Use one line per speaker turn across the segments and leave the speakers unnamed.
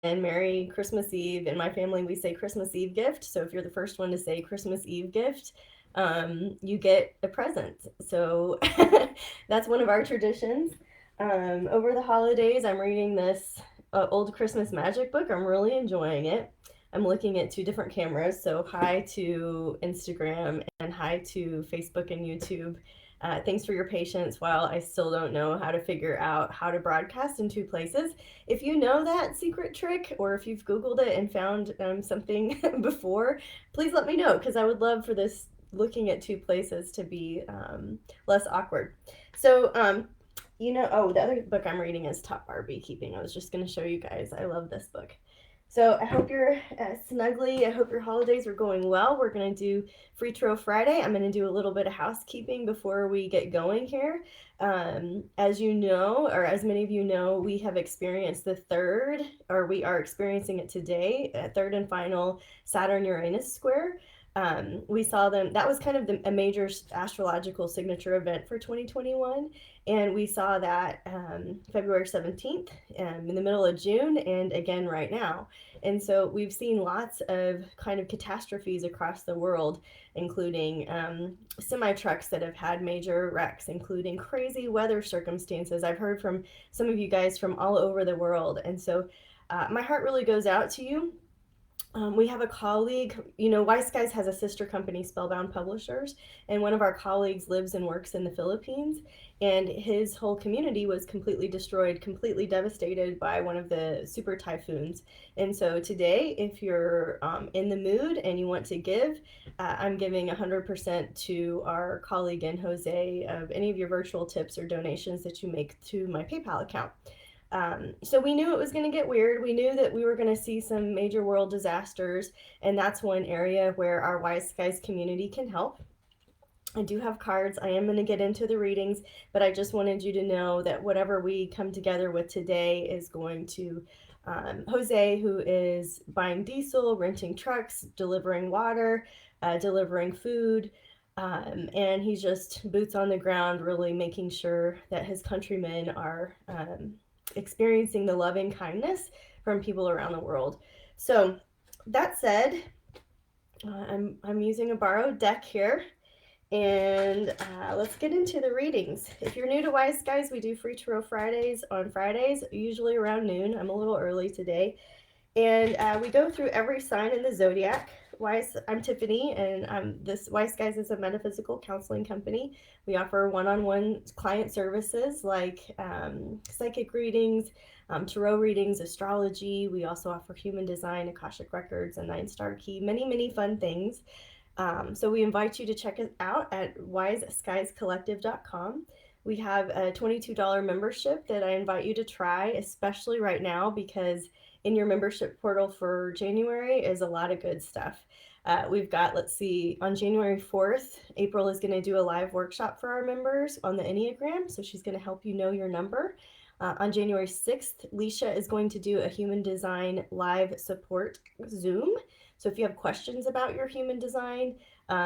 and Merry Christmas Eve. In my family, we say Christmas Eve gift. So if you're the first one to say Christmas Eve gift, you get a present. So that's one of our traditions. Over the holidays, I'm reading this old Christmas magic book. I'm really enjoying it. I'm looking at two different cameras. So hi to Instagram and hi to Facebook and YouTube. Thanks for your patience while I still don't know how to figure out how to broadcast in two places. If you know that secret trick, or if you've Googled it and found something before, please let me know, because I would love for this looking at two places to be less awkward. So, oh, the other book I'm reading is Top Bar Beekeeping. I was just going to show you guys. I love this book. So I hope you're snuggly. I hope your holidays are going well. We're going to do Free Throw Friday. I'm going to do a little bit of housekeeping before we get going here. As you know, or as many of you know, we have experienced the third, or we are experiencing it today, a third and final Saturn-Uranus square. We saw them, that was kind of a major astrological signature event for 2021. And we saw that February 17th in the middle of June, and again right now. And so we've seen lots of kind of catastrophes across the world, including semi-trucks that have had major wrecks, including crazy weather circumstances. I've heard from some of you guys from all over the world. And so my heart really goes out to you. We have a colleague, Wise Skies has a sister company, Spellbound Publishers, and one of our colleagues lives and works in the Philippines, and his whole community was completely destroyed, completely devastated by one of the super typhoons. And so today, if you're in the mood and you want to give, I'm giving 100% to our colleague and Jose of any of your virtual tips or donations that you make to my PayPal account. So we knew it was going to get weird. We knew that we were going to see some major world disasters, and that's one area where our Wise Skies community can help. I do have cards. I am going to get into the readings, but I just wanted you to know that whatever we come together with today is going to Jose, who is buying diesel, renting trucks, delivering water, delivering food. And he's just boots on the ground, really making sure that his countrymen are experiencing the loving kindness from people around the world. So that said, I'm using a borrowed deck here, and let's get into the readings. If you're new to Wise Guys, we do Free Tarot Fridays on Fridays, usually around noon. I'm a little early today. And we go through every sign in the zodiac. I'm Tiffany, and this Wise Guys is a metaphysical counseling company. We offer one-on-one client services like psychic readings, tarot readings, astrology. We also offer human design, Akashic records, a 9-star key, many, many fun things. So we invite you to check us out at wiseskiescollective.com. We have a $22 membership that I invite you to try, especially right now, because in your membership portal for January is a lot of good stuff. We've got, let's see, on January 4th, April is going to do a live workshop for our members on the enneagram, so she's going to help you know your number. On January 6th, Leisha is going to do a human design live support Zoom. So if you have questions about your human design,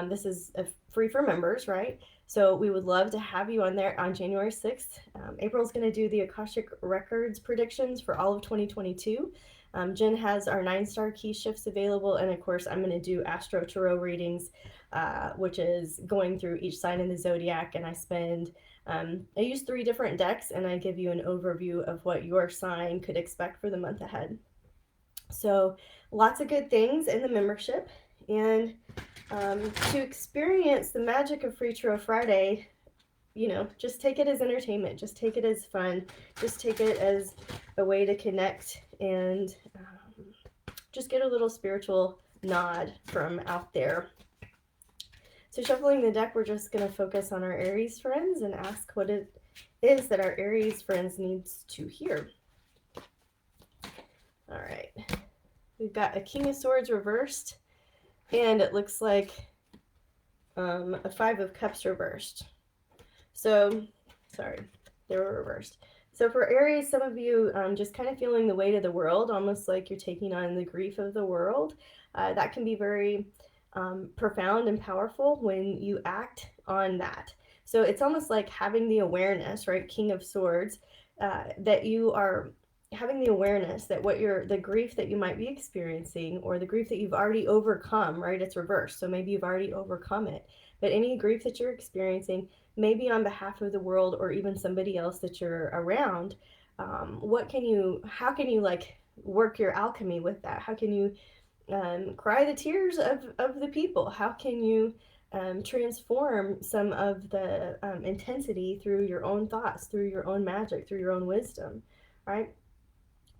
this is free for members, right? So we would love to have you on there on January 6th. April's going to do the Akashic Records predictions for all of 2022. Jen has our 9-star key shifts available. And of course, I'm going to do AstroTarot Readings, which is going through each sign in the zodiac. And I use 3 different decks, and I give you an overview of what your sign could expect for the month ahead. So lots of good things in the membership. And to experience the magic of Free Tarot Friday, just take it as entertainment. Just take it as fun. Just take it as a way to connect and just get a little spiritual nod from out there. So shuffling the deck, we're just going to focus on our Aries friends and ask what it is that our Aries friends needs to hear. All right. We've got a King of Swords reversed, and it looks like a 5 of Cups reversed. So, sorry, they were reversed. So for Aries, some of you just kind of feeling the weight of the world, almost like you're taking on the grief of the world. That can be very profound and powerful when you act on that. So it's almost like having the awareness, right, King of Swords, that you are having the awareness that the grief that you might be experiencing, or the grief that you've already overcome, right? It's reversed. So maybe you've already overcome it. But any grief that you're experiencing, maybe on behalf of the world or even somebody else that you're around, how can you like work your alchemy with that? How can you cry the tears of the people? How can you transform some of the intensity through your own thoughts, through your own magic, through your own wisdom, right?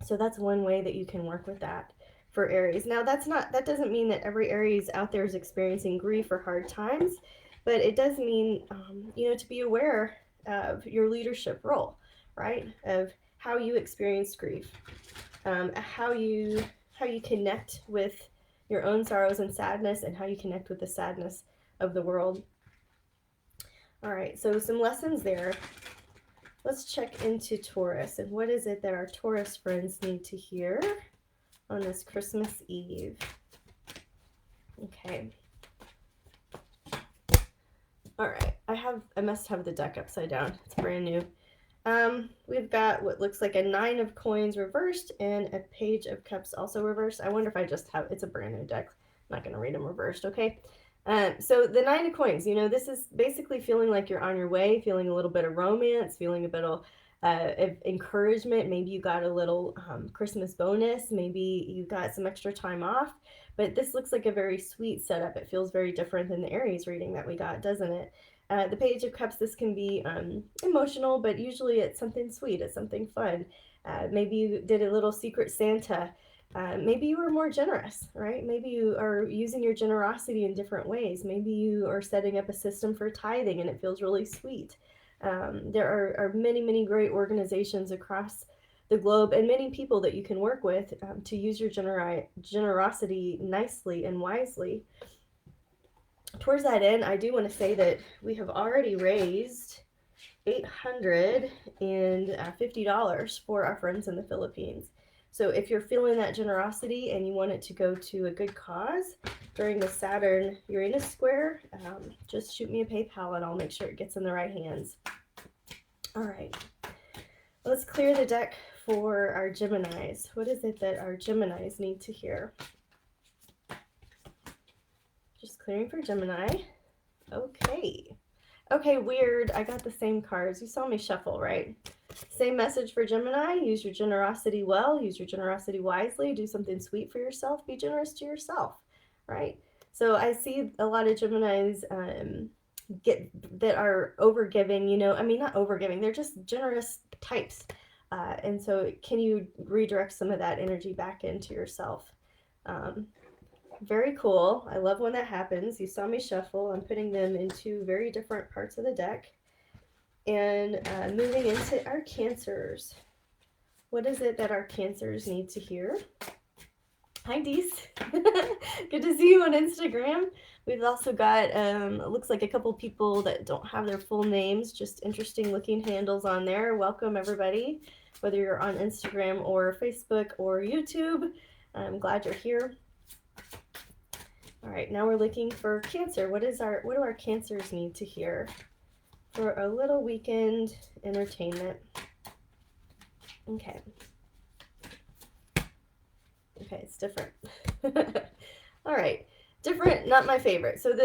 So that's one way that you can work with that for Aries. Now that doesn't mean that every Aries out there is experiencing grief or hard times, but it does mean, to be aware of your leadership role, right? Of how you experience grief, how you connect with your own sorrows and sadness, and how you connect with the sadness of the world. All right, so some lessons there. Let's check into Taurus, and what is it that our Taurus friends need to hear on this Christmas Eve? Okay. All right, I must have the deck upside down. It's brand new. We've got what looks like a 9 of coins reversed and a Page of Cups also reversed. I wonder if I just have, it's a brand new deck. I'm not going to read them reversed, okay? So the 9 of coins, this is basically feeling like you're on your way, feeling a little bit of romance, feeling a bit of encouragement. Maybe you got a little Christmas bonus. Maybe you got some extra time off. But this looks like a very sweet setup. It feels very different than the Aries reading that we got, doesn't it? The Page of Cups, this can be emotional, but usually it's something sweet. It's something fun. Maybe you did a little secret Santa. Maybe you were more generous, right? Maybe you are using your generosity in different ways. Maybe you are setting up a system for tithing and it feels really sweet. There are many, many great organizations across the globe and many people that you can work with to use your generosity nicely and wisely. Towards that end, I do want to say that we have already raised $850 for our friends in the Philippines. So if you're feeling that generosity and you want it to go to a good cause during the Saturn-Uranus square, just shoot me a PayPal and I'll make sure it gets in the right hands. All right, let's clear the deck for our Geminis. What is it that our Geminis need to hear? Just clearing for Gemini. Okay. Okay, weird. I got the same cards. You saw me shuffle, right? Same message for Gemini. Use your generosity well. Use your generosity wisely. Do something sweet for yourself. Be generous to yourself, right? So I see a lot of Geminis that are overgiving, I mean, not overgiving. They're just generous types. And so can you redirect some of that energy back into yourself? Very cool. I love when that happens. You saw me shuffle. I'm putting them into very different parts of the deck. And moving into our Cancers. What is it that our Cancers need to hear? Hi, Dees. Good to see you on Instagram. We've also got, it looks like a couple people that don't have their full names, just interesting looking handles on there. Welcome, everybody, whether you're on Instagram or Facebook or YouTube. I'm glad you're here. All right, now we're looking for Cancer. What do our Cancers need to hear for a little weekend entertainment? Okay. Okay, it's different. All right, different, not my favorite. So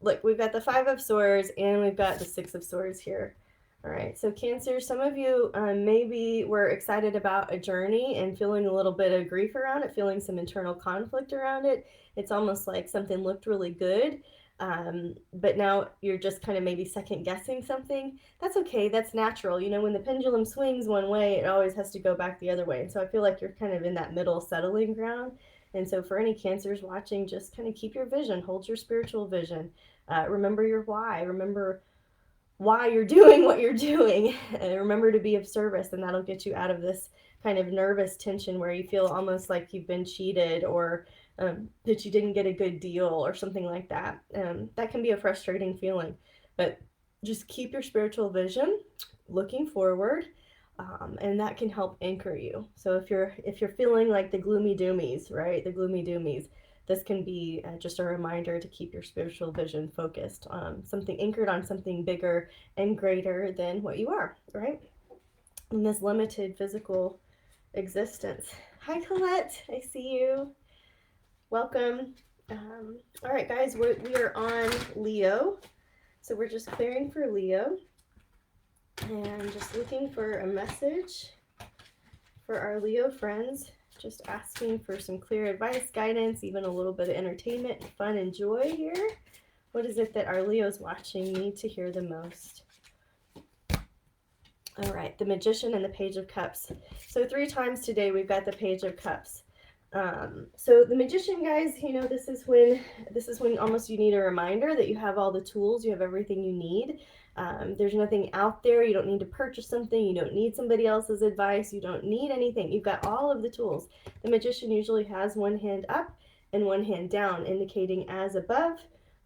look, we've got the 5 of Swords and we've got the 6 of Swords here. All right, so Cancer, some of you maybe were excited about a journey and feeling a little bit of grief around it, feeling some internal conflict around it. It's almost like something looked really good, but now you're just kind of maybe second guessing something. That's okay, that's natural. When the pendulum swings one way, it always has to go back the other way. And so I feel like you're kind of in that middle settling ground. And so for any Cancers watching, just kind of keep your vision, hold your spiritual vision. Remember your why, remember why you're doing what you're doing. Remember to be of service, and that'll get you out of this kind of nervous tension where you feel almost like you've been cheated or that you didn't get a good deal or something like that. That can be a frustrating feeling, but just keep your spiritual vision looking forward, and that can help anchor you. So if you're feeling like the gloomy doomies, right, this can be just a reminder to keep your spiritual vision focused on something, anchored on something bigger and greater than what you are, right? In this limited physical existence. Hi, Colette. I see you. Welcome. All right, guys, we are on Leo. So we're just clearing for Leo and just looking for a message for our Leo friends. Just asking for some clear advice, guidance, even a little bit of entertainment, fun, and joy here. What is it that our Leos watching need to hear the most? All right, the Magician and the Page of Cups. So 3 times today we've got the Page of Cups. So the Magician, guys, you know, this is when almost you need a reminder that you have all the tools, you have everything you need. There's nothing out there. You don't need to purchase something. You don't need somebody else's advice. You don't need anything. You've got all of the tools. The Magician usually has one hand up and one hand down, indicating as above,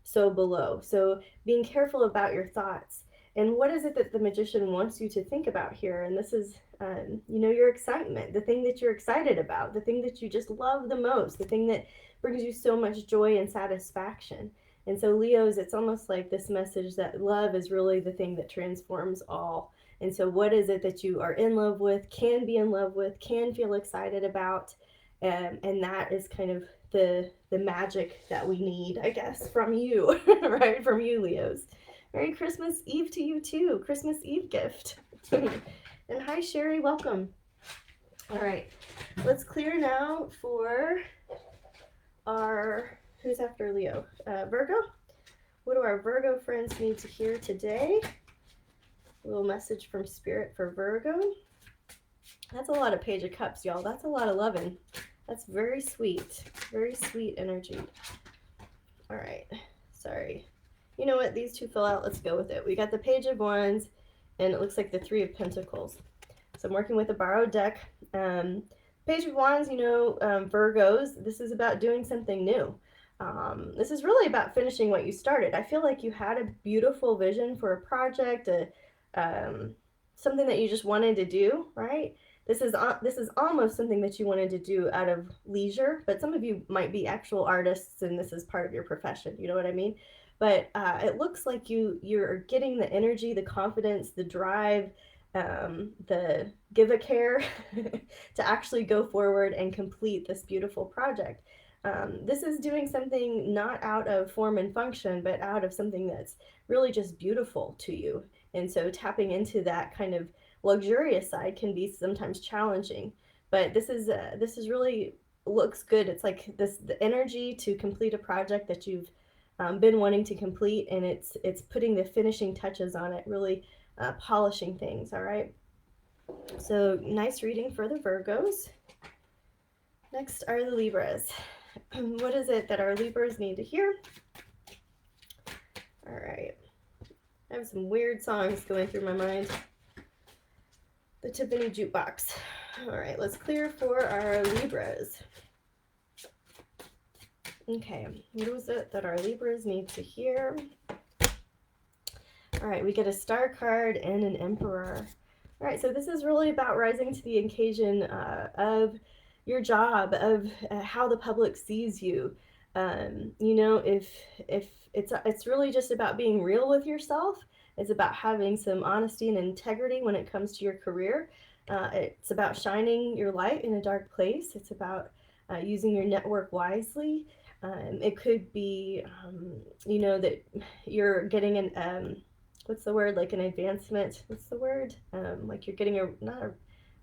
so below. So being careful about your thoughts. And what is it that the Magician wants you to think about here? And this is, you know, your excitement, the thing that you're excited about, the thing that you just love the most, the thing that brings you so much joy and satisfaction. And so Leos, it's almost like this message that love is really the thing that transforms all. And so what is it that you are in love with, can be in love with, can feel excited about? And that is kind of the magic that we need, I guess, from you, right? From you, Leos. Merry Christmas Eve to you too. Christmas Eve gift. And hi, Sherry. Welcome. All right. Let's clear now for our, who's after Leo? Virgo. What do our Virgo friends need to hear today? A little message from Spirit for Virgo. That's a lot of Page of Cups, y'all. That's a lot of loving. That's very sweet energy. All right. Sorry. You know what? These two fill out. Let's go with it. We got the Page of Wands, and it looks like the 3 of Pentacles. So I'm working with a borrowed deck. Page of Wands, you know, Virgos, this is about doing something new. This is really about finishing what you started. I feel like you had a beautiful vision for a project, something that you just wanted to do, right? This is almost something that you wanted to do out of leisure, but some of you might be actual artists, and this is part of your profession. You know what I mean? But it looks like you're getting the energy, the confidence, the drive, the give a care to actually go forward and complete this beautiful project. This is doing something not out of form and function, but out of something that's really just beautiful to you. And so tapping into that kind of luxurious side can be sometimes challenging. But this is really looks good. It's like the energy to complete a project that you've been wanting to complete, and it's putting the finishing touches on it, really polishing things. All right, so nice reading for the Virgos. Next are the Libras. What is it that our Libras need to hear? All right, I have some weird songs going through my mind. The Tiffany jukebox. All right, let's clear for our Libras. Okay, what was it that our Libras need to hear? All right, we get a Star card and an Emperor. All right, so this is really about rising to the occasion of your job, of how the public sees you. You know, if it's really just about being real with yourself. It's about having some honesty and integrity when it comes to your career. It's about shining your light in a dark place. It's about using your network wisely. It could be, you know, that you're getting an, what's the word, like an advancement, what's the word? Like you're getting not a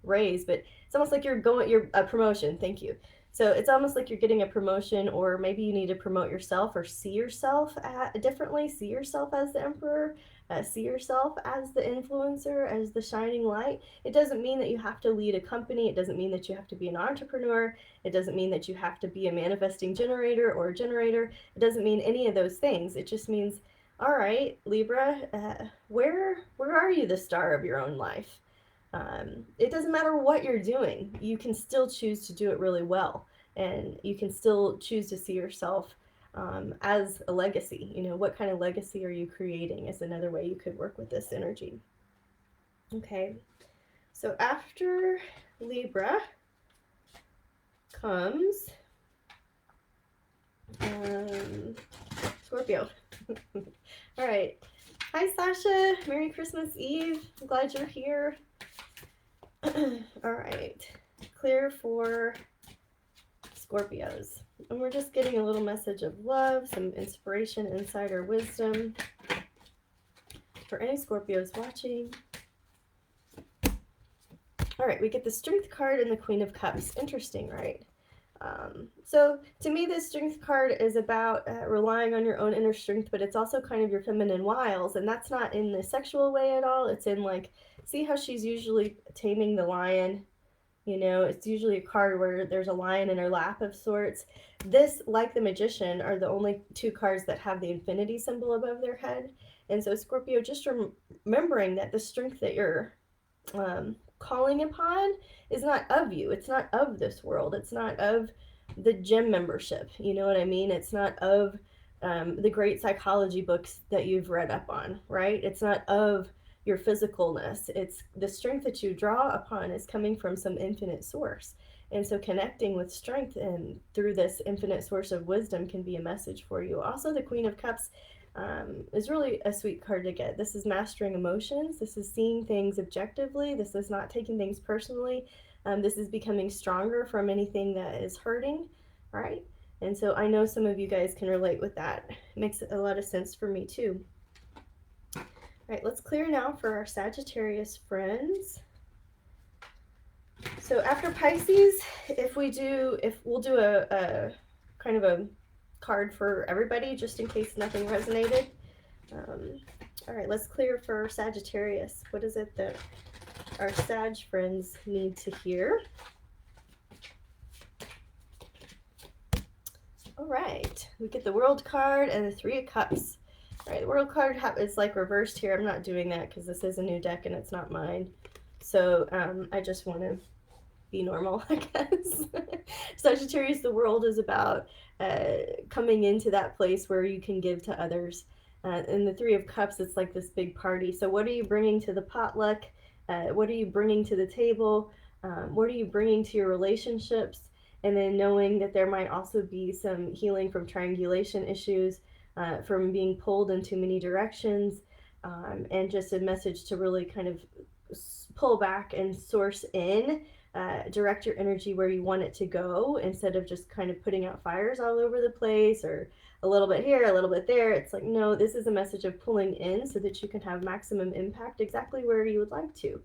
raise, but it's almost like you're a promotion, thank you. So it's almost like you're getting a promotion, or maybe you need to promote yourself or see yourself differently, see yourself as the Emperor, see yourself as the influencer, as the shining light. It doesn't mean that you have to lead a company. It doesn't mean that you have to be an entrepreneur. It doesn't mean that you have to be a manifesting generator or a generator. It doesn't mean any of those things. It just means, all right, Libra, where are you the star of your own life? It doesn't matter what you're doing. You can still choose to do it really well, and you can still choose to see yourself as a legacy. You know, what kind of legacy are you creating is another way you could work with this energy. Okay, so after Libra comes Scorpio. All right. Hi, Sasha. Merry Christmas Eve. I'm glad you're here. All right. clear for Scorpios. And we're just getting a little message of love, some inspiration, insight, or wisdom for any Scorpios watching. All right, we get the Strength card and the Queen of Cups. Interesting, right? So to me, this Strength card is about relying on your own inner strength, but it's also kind of your feminine wiles, and that's not in the sexual way at all. It's in, like, see how she's usually taming the lion? You know, it's usually a card where there's a lion in her lap of sorts. This, like the Magician, are the only two cards that have the infinity symbol above their head. And so Scorpio, just remembering that the strength that you're calling upon is not of you. It's not of this world. It's not of the gym membership. You know what I mean? It's not of the great psychology books that you've read up on, right? It's not of your physicalness. It's the strength that you draw upon is coming from some infinite source. And so connecting with strength and through this infinite source of wisdom can be a message for you. Also, the Queen of Cups is really a sweet card to get. This is mastering emotions. This is seeing things objectively. This is not taking things personally. This is becoming stronger from anything that is hurting, right? And so I know some of you guys can relate with that. It makes a lot of sense for me too. All right, let's clear now for our Sagittarius friends. So after Pisces, we'll do a kind of a card for everybody, just in case nothing resonated. All right, let's clear for Sagittarius. What is it that our Sag friends need to hear? All right, we get the World card and the Three of Cups. All right, the World card is like reversed here. I'm not doing that because this is a new deck and it's not mine. So I just want to be normal, I guess. Sagittarius, the World is about coming into that place where you can give to others. And the Three of Cups, it's like this big party. So what are you bringing to the potluck? What are you bringing to the table? What are you bringing to your relationships? And then knowing that there might also be some healing from triangulation issues, from being pulled in too many directions, and just a message to really kind of pull back and source in, direct your energy where you want it to go instead of just kind of putting out fires all over the place or a little bit here, a little bit there. It's like, no, this is a message of pulling in so that you can have maximum impact exactly where you would like to.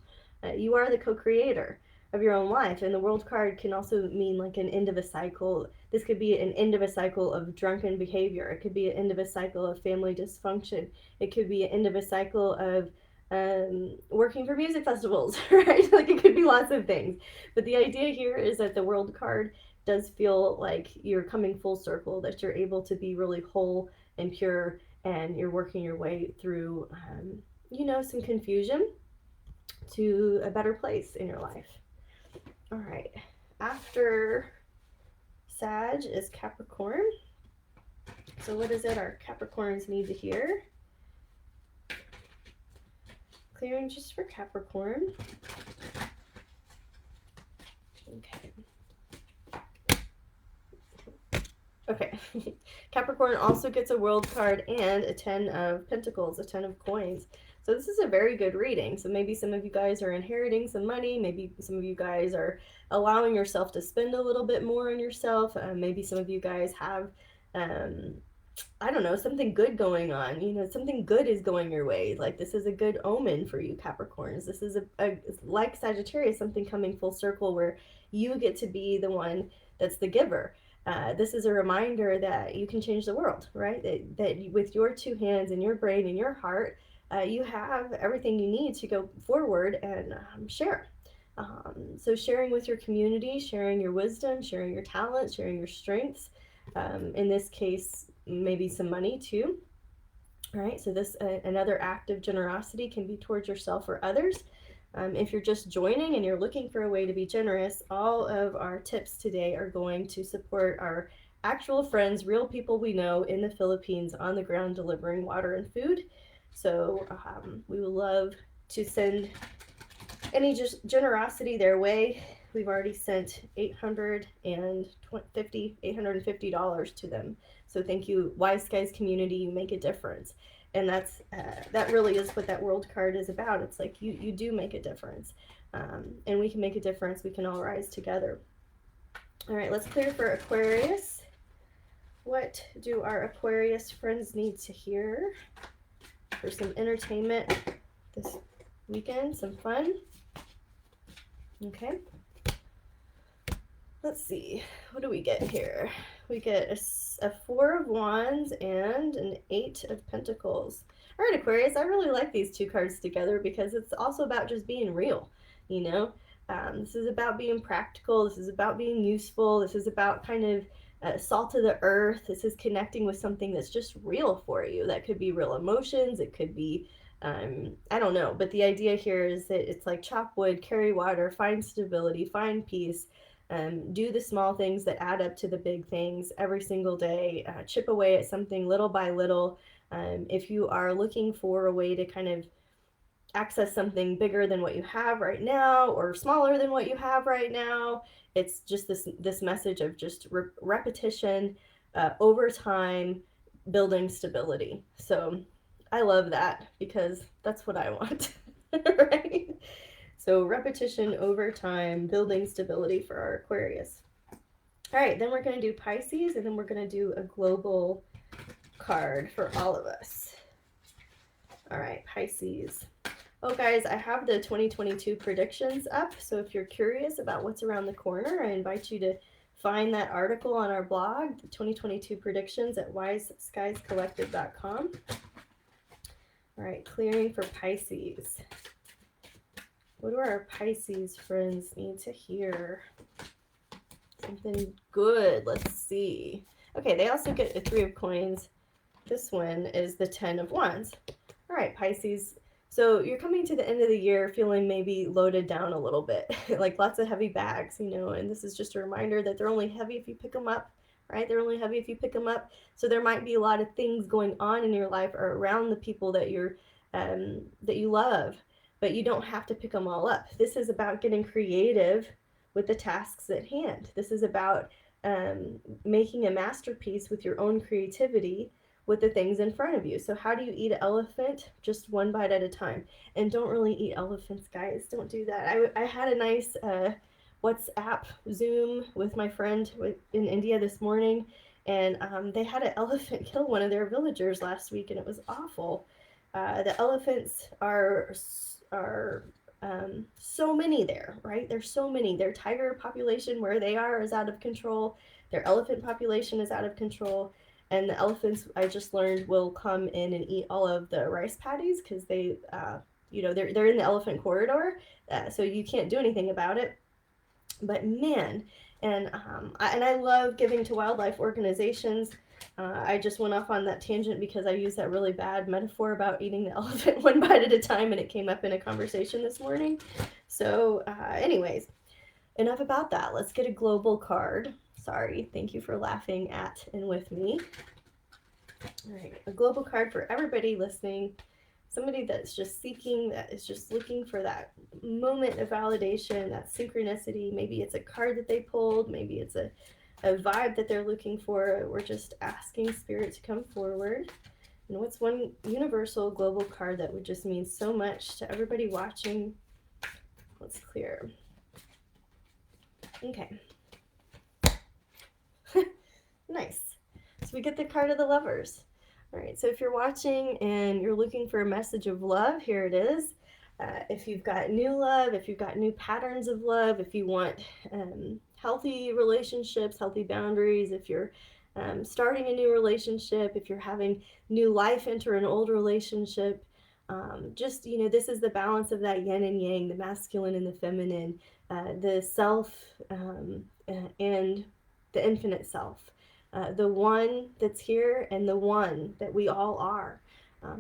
You are the co-creator of your own life, and the World card can also mean like an end of a cycle. This could be an end of a cycle of drunken behavior. It could be an end of a cycle of family dysfunction. It could be an end of a cycle of working for music festivals, right? Like, it could be lots of things. But the idea here is that the World card does feel like you're coming full circle, that you're able to be really whole and pure, and you're working your way through, some confusion to a better place in your life. All right, after Sag is Capricorn. So what is it our Capricorns need to hear? Clearing just for Capricorn. Okay. Capricorn also gets a World card and a 10 of Pentacles, a 10 of coins. So this is a very good reading. So maybe some of you guys are inheriting some money. Maybe some of you guys are allowing yourself to spend a little bit more on yourself. Maybe some of you guys have, I don't know, something good going on. Something good is going your way. Like, this is a good omen for you, Capricorns. This is like Sagittarius, something coming full circle where you get to be the one that's the giver. This is a reminder that you can change the world, right? That with your two hands and your brain and your heart, you have everything you need to go forward and share. So sharing with your community, sharing your wisdom, sharing your talents, sharing your strengths. In this case, maybe some money too. All right, so this another act of generosity can be towards yourself or others. If you're just joining and you're looking for a way to be generous, all of our tips today are going to support our actual friends, real people we know in the Philippines on the ground delivering water and food. So we would love to send any just generosity their way. We've already sent $850 to them. So thank you, Wise Skies community. You make a difference. And that really is what that World card is about. It's like you do make a difference. and we can make a difference. We can all rise together. All right, let's clear for Aquarius. What do our Aquarius friends need to hear for some entertainment this weekend, some fun? Okay. Let's see, what do we get here? We get a Four of Wands and an Eight of Pentacles. All right, Aquarius, I really like these two cards together because it's also about just being real, you know? This is about being practical. This is about being useful. This is about kind of salt of the earth. This is connecting with something that's just real for you. That could be real emotions. It could be, I don't know. But the idea here is that it's like chop wood, carry water, find stability, find peace. Do the small things that add up to the big things every single day. Chip away at something little by little. If you are looking for a way to kind of access something bigger than what you have right now or smaller than what you have right now, it's just this message of just repetition over time, building stability. So I love that because that's what I want. Right? So repetition over time, building stability for our Aquarius. All right, then we're going to do Pisces, and then we're going to do a global card for all of us. All right, Pisces. Oh, guys, I have the 2022 predictions up, so if you're curious about what's around the corner, I invite you to find that article on our blog, the 2022 predictions at wiseskiescollective.com. All right, clearing for Pisces. What do our Pisces friends need to hear? Something good. Let's see. Okay, they also get a Three of Coins. This one is the 10 of Wands. All right, Pisces. So you're coming to the end of the year feeling maybe loaded down a little bit, like lots of heavy bags, you know, and this is just a reminder that they're only heavy if you pick them up, right? They're only heavy if you pick them up. So there might be a lot of things going on in your life or around the people that that you love, but you don't have to pick them all up. This is about getting creative with the tasks at hand. This is about making a masterpiece with your own creativity with the things in front of you. So how do you eat an elephant? Just one bite at a time. And don't really eat elephants, guys. Don't do that. I had a nice WhatsApp Zoom with my friend in India this morning, and they had an elephant kill one of their villagers last week, and it was awful. The elephants are so many there, right? There's so many. Their tiger population where they are is out of control. Their elephant population is out of control. And the elephants, I just learned, will come in and eat all of the rice paddies because they, they're in the elephant corridor, so you can't do anything about it. But man, and I love giving to wildlife organizations. I just went off on that tangent because I used that really bad metaphor about eating the elephant one bite at a time, and it came up in a conversation this morning. So anyways, enough about that. Let's get a global card. Sorry, thank you for laughing at and with me. All right, a global card for everybody listening. Somebody that's just seeking, that is just looking for that moment of validation, that synchronicity. Maybe it's a card that they pulled. Maybe it's a vibe that they're looking for. We're just asking Spirit to come forward. And what's one universal global card that would just mean so much to everybody watching? Let's clear. Okay. Nice. So we get the card of the Lovers. All right, so if you're watching and you're looking for a message of love, here it is. If you've got new love, if you've got new patterns of love, if you want healthy relationships, healthy boundaries, if you're starting a new relationship, if you're having new life enter an old relationship, just, this is the balance of that yin and yang, the masculine and the feminine, the self and the infinite self. The one that's here and the one that we all are.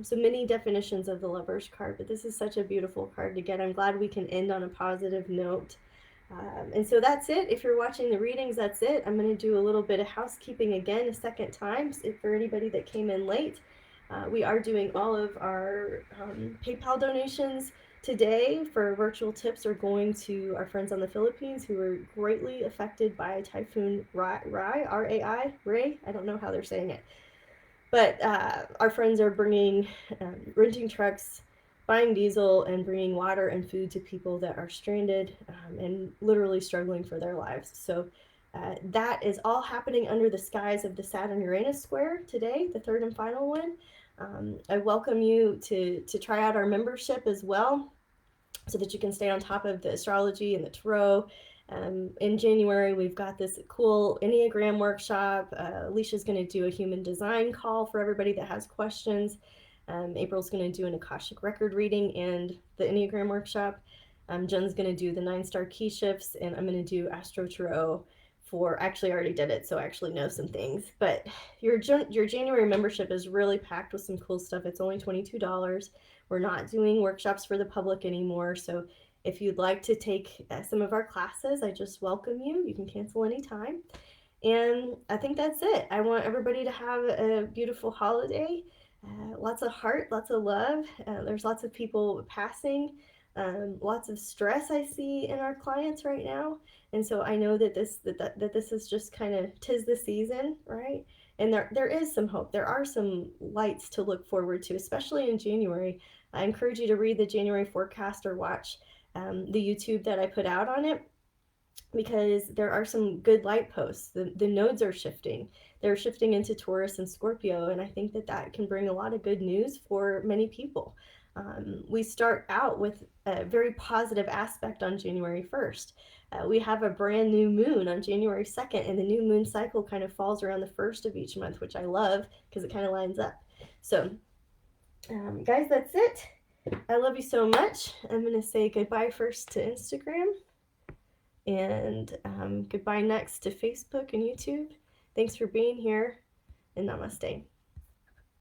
So many definitions of the Lover's card, but this is such a beautiful card to get. I'm glad we can end on a positive note. And so that's it. If you're watching the readings, that's it. I'm going to do a little bit of housekeeping again a second time for anybody that came in late. We are doing all of our PayPal donations today for virtual tips are going to our friends on the Philippines who were greatly affected by Typhoon Rai, R-A-I, Ray. I don't know how they're saying it. But our friends are bringing renting trucks buying diesel and bringing water and food to people that are stranded and literally struggling for their lives. So that is all happening under the skies of the Saturn-Uranus square today, the third and final one. I welcome you to try out our membership as well, so that you can stay on top of the astrology and the tarot. In January, we've got this cool enneagram workshop. Alicia's going to do a human design call for everybody that has questions. April's going to do an Akashic record reading and the enneagram workshop. Jen's going to do the 9-star key shifts, and I'm going to do AstroTarot for, actually I already did it, so I actually know some things. But your January membership is really packed with some cool stuff. It's only $22. We're not doing workshops for the public anymore, so if you'd like to take some of our classes, I just welcome you. You can cancel anytime. And I think that's it. I want everybody to have a beautiful holiday. Lots of heart, lots of love. There's lots of people passing. Lots of stress I see in our clients right now, and so I know that this is just kind of 'tis the season, right? And there is some hope. There are some lights to look forward to, especially in January. I encourage you to read the January forecast or watch the YouTube that I put out on it, because there are some good light posts. The nodes are shifting. They're shifting into Taurus and Scorpio, and I think that can bring a lot of good news for many people. We start out with a very positive aspect on January 1st. We have a brand new moon on January 2nd, and the new moon cycle kind of falls around the 1st of each month, which I love because it kind of lines up. So, guys, that's it. I love you so much. I'm going to say goodbye first to Instagram, and goodbye next to Facebook and YouTube. Thanks for being here, and namaste.